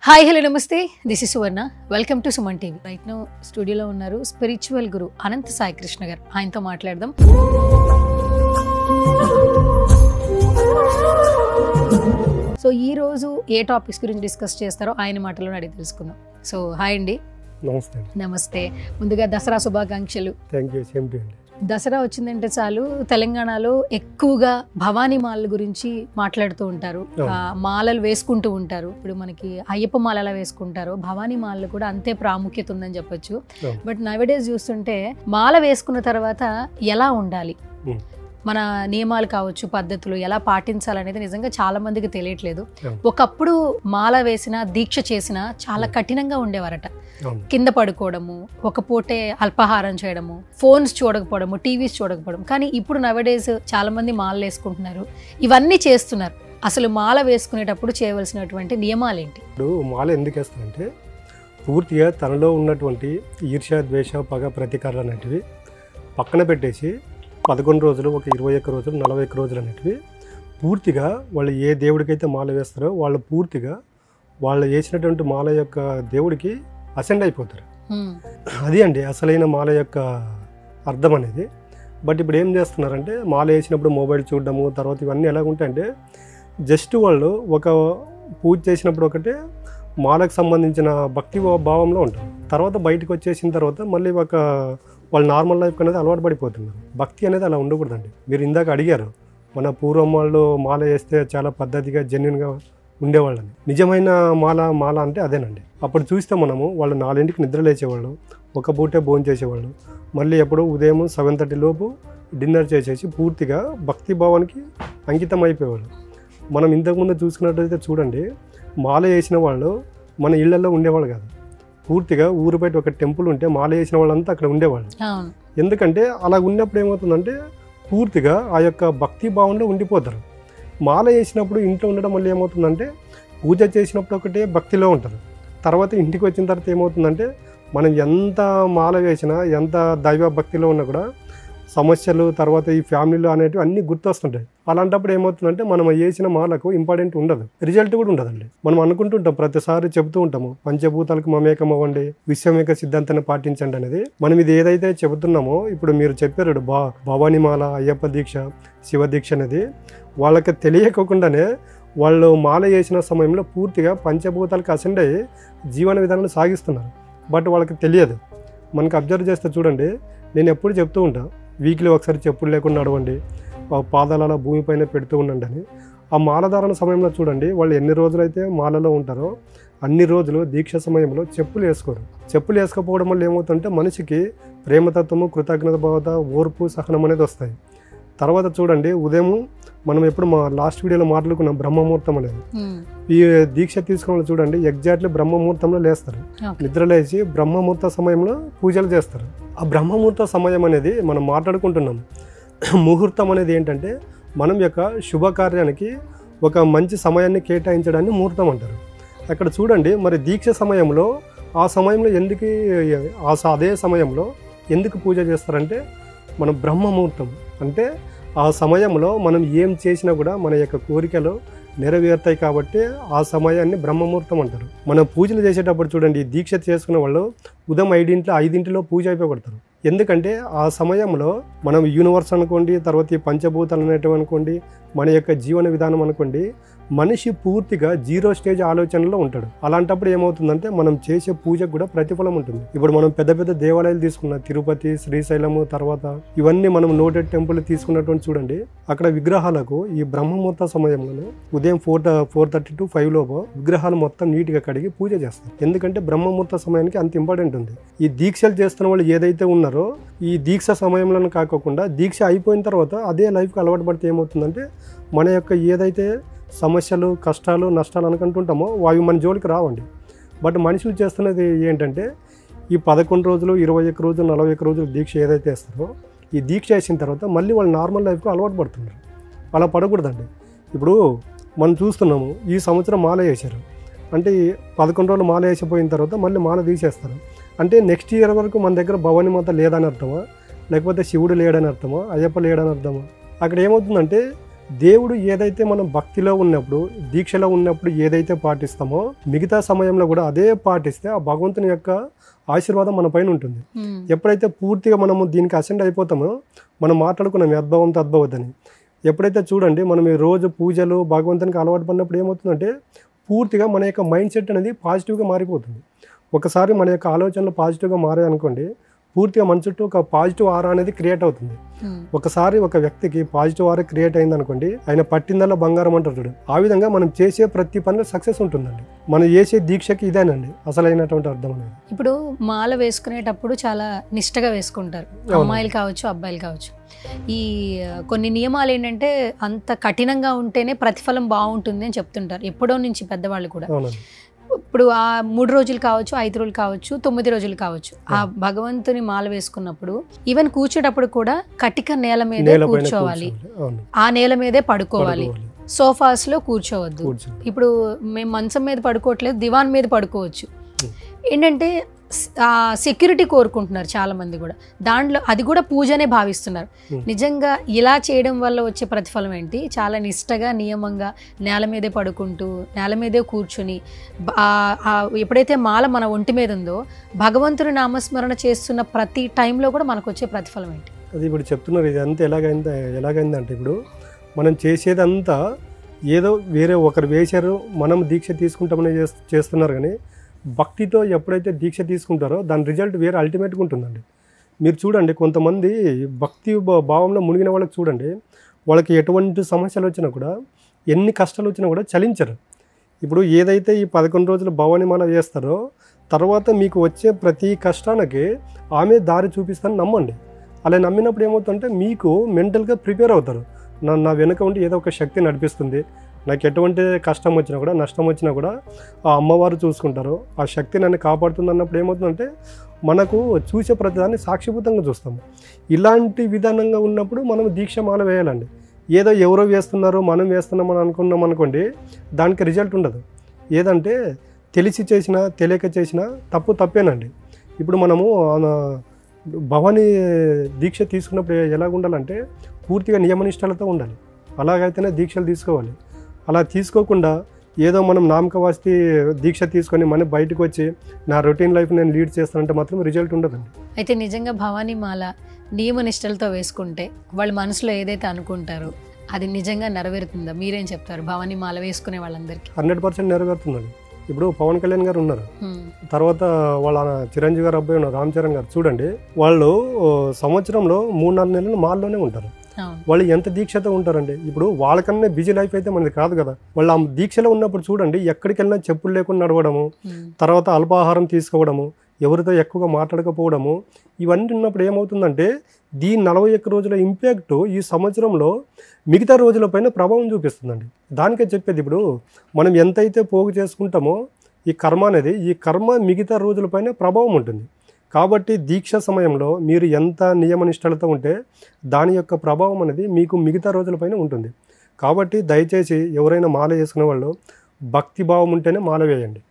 Hi hello నమస్తే this is Suvarna welcome to Suman TV. Right now స్టూడియోలో ఉన్నారు spiritual గురు అనంత సాయి కృష్ణ గారు. ఆయనతో మాట్లాడదాం. సో ఈ రోజు ఏ టాపిక్స్ గురించి డిస్కస్ చేస్తారో ఆయన మాటలో అడిగి తెలుసుకుందాం. సో హాయ్ అండి. నమస్తే. నమస్తే. ముందుగా దసరా శుభాకాంక్షలు. Thank you. Same to you. Dasara వచ్చిందంటే చాలు తెలంగాణలో ఎక్కువగా భవానీ మాలల గురించి మాట్లాడుతూ ఉంటారు. మాలలు వేసుకుంటూ ఉంటారు. ఇప్పుడు మనకి అయ్యప్ప మాల ఎలా వేసుకుంటారో భవానీ మాలలు కూడా అంతే ప్రాముఖ్యత ఉందని చెప్పొచ్చు. బట్ నవడేస్ చూస్తుంటే మాల వేసుకున్న తర్వాత ఎలా ఉండాలి, మన నియమాలు కావచ్చు, పద్ధతులు ఎలా పాటించాలనేది నిజంగా చాలా మందికి తెలియట్లేదు. ఒకప్పుడు మాల వేసిన దీక్ష చేసిన చాలా కఠినంగా ఉండేవారట. కింద పడుకోవడము, ఒక పూటే అల్పాహారం చేయడము, ఫోన్స్ చూడకపోవడము, టీవీస్ చూడకపోవడం. కానీ ఇప్పుడు నవడేస్ చాలా మంది మాలలు వేసుకుంటున్నారు, ఇవన్నీ చేస్తున్నారు. అసలు మాల వేసుకునేటప్పుడు చేయవలసినటువంటి నియమాలు ఏంటి? ఇప్పుడు మాల ఎందుకు వేస్తారంటే పూర్తిగా తనలో ఉన్నటువంటి ఈర్ష్య, ద్వేష, పగ, ప్రతీకారాలు అనేటివి పక్కన పెట్టేసి 11 రోజులు, ఒక 21 రోజులు, 41 రోజులు అనేటివి పూర్తిగా వాళ్ళు ఏ దేవుడికైతే మాల వేస్తారో వాళ్ళు పూర్తిగా వాళ్ళు వేసినటువంటి మాల యొక్క దేవుడికి అసెండ్ అయిపోతారు. అది అండి అసలైన మాల యొక్క అర్థం అనేది. బట్ ఇప్పుడు ఏం చేస్తున్నారంటే మాల వేసినప్పుడు మొబైల్ చూడడము, తర్వాత ఇవన్నీ ఎలాగుంటాయంటే జస్ట్ వాళ్ళు ఒక పూజ చేసినప్పుడు ఒకటే మాలకు సంబంధించిన భక్తి భావంలో ఉంటారు. తర్వాత బయటకు వచ్చేసిన తర్వాత మళ్ళీ ఒక వాళ్ళు నార్మల్ లైఫ్ అనేది అలవాటు పడిపోతున్నారు. భక్తి అనేది అలా ఉండకూడదండి. మీరు ఇందాక అడిగారు మన పూర్వం వాళ్ళు మాల వేస్తే చాలా పద్ధతిగా జెన్యున్గా ఉండేవాళ్ళని. నిజమైన మాల అంటే అదేనండి. అప్పుడు చూస్తే మనము వాళ్ళు 4ంటికి నిద్ర లేచేవాళ్ళు, ఒక పూటే భోజనం చేసేవాళ్ళు, మళ్ళీ ఎప్పుడు ఉదయం 7:30 లోపు డిన్నర్ చేసేసి పూర్తిగా భక్తి భావానికి అంకితం అయిపోయేవాళ్ళు. మనం ఇంతకుముందు చూసుకున్నట్టయితే చూడండి, మాల వేసిన వాళ్ళు మన ఇళ్లలో ఉండేవాళ్ళు కాదు. పూర్తిగా ఊరు బయట ఒక టెంపుల్ ఉంటే మాల వేసిన వాళ్ళంతా అక్కడ ఉండేవాళ్ళు. ఎందుకంటే అలా ఉన్నప్పుడు ఏమవుతుందంటే పూర్తిగా ఆ యొక్క భక్తి భావంలో ఉండిపోతారు. మాల వేసినప్పుడు ఇంట్లో ఉండడం వల్ల ఏమవుతుందంటే పూజ చేసినప్పుడు ఒకటే భక్తిలో ఉంటారు. తర్వాత ఇంటికి వచ్చిన తర్వాత ఏమవుతుందంటే మనం ఎంత మాల వేసినా, ఎంత దైవ భక్తిలో ఉన్నా కూడా సమస్యలు, తర్వాత ఈ ఫ్యామిలీలో అనేటివి అన్నీ గుర్తొస్తుంటాయి. అలాంటప్పుడు ఏమవుతుందంటే మనం వేసిన మాలకు ఇంపార్టెంట్ ఉండదు, రిజల్ట్ కూడా ఉండదండి. మనం అనుకుంటుంటాం, ప్రతిసారి చెబుతూ ఉంటాము పంచభూతాలకు మమేకం అవ్వండి, విశ్వమేక సిద్ధాంతాన్ని పాటించండి అనేది. మనం ఇది ఏదైతే చెబుతున్నామో ఇప్పుడు మీరు చెప్పారు భవానీ మాల, అయ్యప్ప దీక్ష, శివ దీక్ష అనేది వాళ్ళకి తెలియకుండానే వాళ్ళు మాల వేసిన సమయంలో పూర్తిగా పంచభూతాలకు అసెండ్ అయ్యి జీవన విధానాన్ని సాగిస్తున్నారు. బట్ వాళ్ళకి తెలియదు. మనకు అబ్జర్వ్ చేస్తే చూడండి, నేను ఎప్పుడు చెప్తూ ఉంటాను, వీక్లీ ఒకసారి చెప్పులు లేకుండా నడవండి, పాదాలు అలా భూమిపైన పెడుతూ ఉండండి అని. ఆ మాలధారణ సమయంలో చూడండి, వాళ్ళు ఎన్ని రోజులైతే మాలలో ఉంటారో అన్ని రోజులు దీక్ష సమయంలో చెప్పులు వేసుకోరు. చెప్పులు వేసుకోకపోవడం వల్ల ఏమవుతుందంటే మనిషికి ప్రేమతత్వము, కృతజ్ఞత భావత, ఓర్పు, సహనం అనేది వస్తాయి. తర్వాత చూడండి, ఉదయం మనం ఎప్పుడు మా లాస్ట్ వీడియోలో మాట్లాడుకున్నాం బ్రహ్మముహూర్తం అనేది. ఈ దీక్ష తీసుకున్న చూడండి ఎగ్జాక్ట్లీ బ్రహ్మముహూర్తంలో లేస్తారు. నిద్ర లేచి బ్రహ్మముహూర్త సమయంలో పూజలు చేస్తారు. ఆ బ్రహ్మముహూర్త సమయం అనేది మనం మాట్లాడుకుంటున్నాం. ముహూర్తం అనేది ఏంటంటే మనం యొక్క శుభకార్యానికి ఒక మంచి సమయాన్ని కేటాయించడాన్ని ముహూర్తం అంటారు. అక్కడ చూడండి మరి దీక్ష సమయంలో ఆ సమయంలో ఎందుకు అదే సమయంలో ఎందుకు పూజ చేస్తారంటే మన బ్రహ్మముహూర్తం అంటే ఆ సమయంలో మనం ఏం చేసినా కూడా మన యొక్క కోరికలు నెరవేరుతాయి కాబట్టి ఆ సమయాన్ని బ్రహ్మముహూర్తం అంటారు. మనం పూజలు చేసేటప్పుడు చూడండి, దీక్ష చేసుకున్న వాళ్ళు ఉదయం 5:00 పూజ అయిపోగొడతారు. ఎందుకంటే ఆ సమయంలో మనం యూనివర్స్ అనుకోండి, తర్వాత ఈ పంచభూతాలు అనేటివి అనుకోండి, మన యొక్క జీవన విధానం అనుకోండి, మనిషి పూర్తిగా 0 స్టేజ్ ఆలోచనలో ఉంటాడు. అలాంటప్పుడు ఏమవుతుందంటే మనం చేసే పూజకు కూడా ప్రతిఫలం ఉంటుంది. ఇప్పుడు మనం పెద్ద పెద్ద దేవాలయాలు తీసుకున్న తిరుపతి, శ్రీశైలము, తర్వాత ఇవన్నీ మనం నోటెడ్ టెంపుల్ తీసుకున్నటువంటి చూడండి, అక్కడ విగ్రహాలకు ఈ బ్రహ్మముహూర్త సమయంలోనే ఉదయం 4:30 to 5 లోపు విగ్రహాలు మొత్తం నీట్గా కడిగి పూజ చేస్తారు. ఎందుకంటే బ్రహ్మముహూర్త సమయానికి అంత ఇంపార్టెంట్ ఉంది. ఈ దీక్షలు చేస్తున్న వాళ్ళు ఏదైతే ఉన్నారో ఈ దీక్ష సమయంలో కాకుండా దీక్ష అయిపోయిన తర్వాత అదే లైఫ్కి అలవాటు పడితే ఏమవుతుందంటే మన యొక్క ఏదైతే సమస్యలు, కష్టాలు, నష్టాలు అనుకుంటుంటామో అవి మన జోలికి రావండి. బట్ మనుషులు చేస్తున్నది ఏంటంటే ఈ 11 రోజులు, 21 రోజులు, 41 రోజులు దీక్ష ఏదైతే వేస్తారో ఈ దీక్ష వేసిన తర్వాత మళ్ళీ వాళ్ళు నార్మల్ లైఫ్కి అలవాటు పడుతున్నారు. అలా పడకూడదండి. ఇప్పుడు మనం చూస్తున్నాము, ఈ సంవత్సరం మాల వేశారు అంటే 11 రోజులు మాల వేసిపోయిన తర్వాత మళ్ళీ మాల తీసేస్తారు. అంటే నెక్స్ట్ ఇయర్ వరకు మన దగ్గర భవానీ మాత లేదని అర్థమా, లేకపోతే శివుడు లేడని అర్థమా, అయ్యప్ప లేడని అర్థమా? అక్కడ ఏమవుతుందంటే దేవుడు ఏదైతే మనం భక్తిలో ఉన్నప్పుడు దీక్షలో ఉన్నప్పుడు ఏదైతే పాటిస్తామో మిగతా సమయంలో కూడా అదే పాటిస్తే ఆ భగవంతుని యొక్క ఆశీర్వాదం మన పైన ఉంటుంది. ఎప్పుడైతే పూర్తిగా మనము దీనికి అసెండ్ అయిపోతామో మనం మాట్లాడుకున్నాం అద్భవం తద్భవద్దని. ఎప్పుడైతే చూడండి మనం ఈ రోజు పూజలు భగవంతునికి అలవాటు పడినప్పుడు ఏమవుతుందంటే పూర్తిగా మన యొక్క మైండ్ సెట్ అనేది పాజిటివ్గా మారిపోతుంది. ఒకసారి మన యొక్క ఆలోచనలు పాజిటివ్గా మారాయి అనుకోండి, పూర్తిగా మన చుట్టూ ఒక పాజిటివ్ ఆరా అనేది క్రియేట్ అవుతుంది. ఒకసారి ఒక వ్యక్తికి పాజిటివ్ ఆరా క్రియేట్ అయింది అనుకోండి, ఆయన పట్టిందల్లా బంగారం అంటారు. ఆ విధంగా మనం చేసే ప్రతి పనిలో సక్సెస్ ఉంటుందండి. మనం చేసే దీక్షకి ఇదేనండి అసలైనటువంటి అర్థం అనేది. ఇప్పుడు మాల వేసుకునేటప్పుడు చాలా నిష్టగా వేసుకుంటారు, అమ్మాయిలు కావచ్చు అబ్బాయిలు కావచ్చు. ఈ కొన్ని నియమాలు ఏంటంటే అంత కఠినంగా ఉంటేనే ప్రతిఫలం బాగుంటుంది అని చెప్తుంటారు ఎప్పుడో నుంచి పెద్దవాళ్ళు కూడా. ఇప్పుడు ఆ 3 రోజులు కావచ్చు, 5 రోజులు కావచ్చు, 9 రోజులు కావచ్చు, ఆ భగవంతుని మాల వేసుకున్నప్పుడు ఈవెన్ కూర్చోటప్పుడు కూడా కటిక నేల మీదే కూర్చోవాలి, ఆ నేల మీదే పడుకోవాలి, సోఫాస్ లో కూర్చోవద్దు. ఇప్పుడు మేము మంచం మీద పడుకోవట్లేదు, దివాన్ మీద పడుకోవచ్చు. ఏంటంటే సెక్యూరిటీ కోరుకుంటున్నారు చాలా మంది కూడా, దాంట్లో అది కూడా పూజనే భావిస్తున్నారు. నిజంగా ఇలా చేయడం వల్ల వచ్చే ప్రతిఫలం ఏంటి? చాలా నిష్టగా నియమంగా నేల మీదే పడుకుంటూ నేల మీదే కూర్చుని ఎప్పుడైతే మాల మన ఒంటి మీద ఉందో భగవంతుని నామస్మరణ చేస్తున్న ప్రతి టైంలో కూడా మనకు వచ్చే ప్రతిఫలం ఏంటి? అది ఇప్పుడు చెప్తున్నారు. ఇది అంతా ఎలాగైందంటే ఇప్పుడు మనం చేసేదంతా ఏదో వేరే ఒకరు వేశారు మనం దీక్ష తీసుకుంటామని చేస్తున్నారు. కానీ భక్తితో ఎప్పుడైతే దీక్ష తీసుకుంటారో దాని రిజల్ట్ వేరే అల్టిమేట్గా ఉంటుందండి. మీరు చూడండి, కొంతమంది భక్తి భావంలో మునిగిన వాళ్ళకి చూడండి, వాళ్ళకి ఎటువంటి సమస్యలు వచ్చినా కూడా ఎన్ని కష్టాలు వచ్చినా కూడా చలించరు. ఇప్పుడు ఏదైతే ఈ 11 రోజులు భవాని మాల వేస్తారో తర్వాత మీకు వచ్చే ప్రతి కష్టానికి ఆమె దారి చూపిస్తానని నమ్మండి. అలా నమ్మినప్పుడు ఏమవుతుందంటే మీకు మెంటల్గా ప్రిపేర్ అవుతారు. నా వెనుక ఉండి ఏదో ఒక శక్తి నడిపిస్తుంది, నాకు ఎటువంటి కష్టం వచ్చినా కూడా నష్టం వచ్చినా కూడా ఆ అమ్మవారు చూసుకుంటారు, ఆ శక్తి నన్ను కాపాడుతుంది అన్నప్పుడు ఏమవుతుందంటే మనకు చూసే ప్రతిదాన్ని సాక్షిభూతంగా చూస్తాము. ఇలాంటి విధానంగా ఉన్నప్పుడు మనం దీక్ష మాల వేయాలండి. ఏదో ఎవరో వేస్తున్నారో మనం వేస్తున్నామని అనుకున్నాం అనుకోండి, దానికి రిజల్ట్ ఉండదు. ఏదంటే తెలిసి చేసినా తెలియక చేసినా తప్పేనండి. ఇప్పుడు మనము భవానీ దీక్ష తీసుకున్నప్పుడు ఎలాగ ఉండాలంటే పూర్తిగా నియమనిష్టాలతో ఉండాలి. అలాగైతేనే దీక్షలు తీసుకోవాలి. అలా తీసుకోకుండా ఏదో మనం నామకవాస్తి దీక్ష తీసుకొని మనం బయటకు వచ్చి నా రొటీన్ లైఫ్ నేను లీడ్ చేస్తానంటే మాత్రం రిజల్ట్ ఉండదండి. అయితే నిజంగా భవానీ మాల నియమనిష్టలతో వేసుకుంటే వాళ్ళు మనసులో ఏదైతే అనుకుంటారో అది నిజంగా నెరవేరుతుందా? మీరేం చెప్తారు భవానీ మాల వేసుకునే వాళ్ళందరికీ? 100% నెరవేరుతుందండి. ఇప్పుడు పవన్ కళ్యాణ్ గారు ఉన్నారు, తర్వాత వాళ్ళ చిరంజీవి గారు అబ్బాయి ఉన్నారు రామ్ చరణ్ గారు. చూడండి, వాళ్ళు సంవత్సరంలో 3-4 నెలలు మాల్లోనే ఉంటారు. వాళ్ళు ఎంత దీక్షతో ఉంటారండి. ఇప్పుడు వాళ్ళకన్నా బిజీ లైఫ్ అయితే మనది కాదు కదా. వాళ్ళు ఆ దీక్షలో ఉన్నప్పుడు చూడండి, ఎక్కడికి వెళ్ళినా చెప్పులు లేకుండా నడవడము, తర్వాత అల్పాహారం తీసుకోవడము, ఎవరితో ఎక్కువగా మాట్లాడకపోవడము, ఇవన్నీ ఉన్నప్పుడు ఏమవుతుందంటే దీని 41 రోజుల ఇంపాక్ట్ ఈ సంవత్సరంలో మిగతా రోజులపైన ప్రభావం చూపిస్తుందండి. దానికే చెప్పేది, ఇప్పుడు మనం ఎంతైతే పోగు చేసుకుంటామో ఈ కర్మ అనేది, ఈ కర్మ మిగతా రోజులపైన ప్రభావం ఉంటుంది. కాబట్టి దీక్ష సమయంలో మీరు ఎంత నియమనిష్టలతో ఉంటే దాని యొక్క ప్రభావం అనేది మీకు మిగతా రోజులపైన ఉంటుంది. కాబట్టి దయచేసి ఎవరైనా మాల చేసుకునే వాళ్ళు భక్తి భావం ఉంటేనే మాల వేయండి.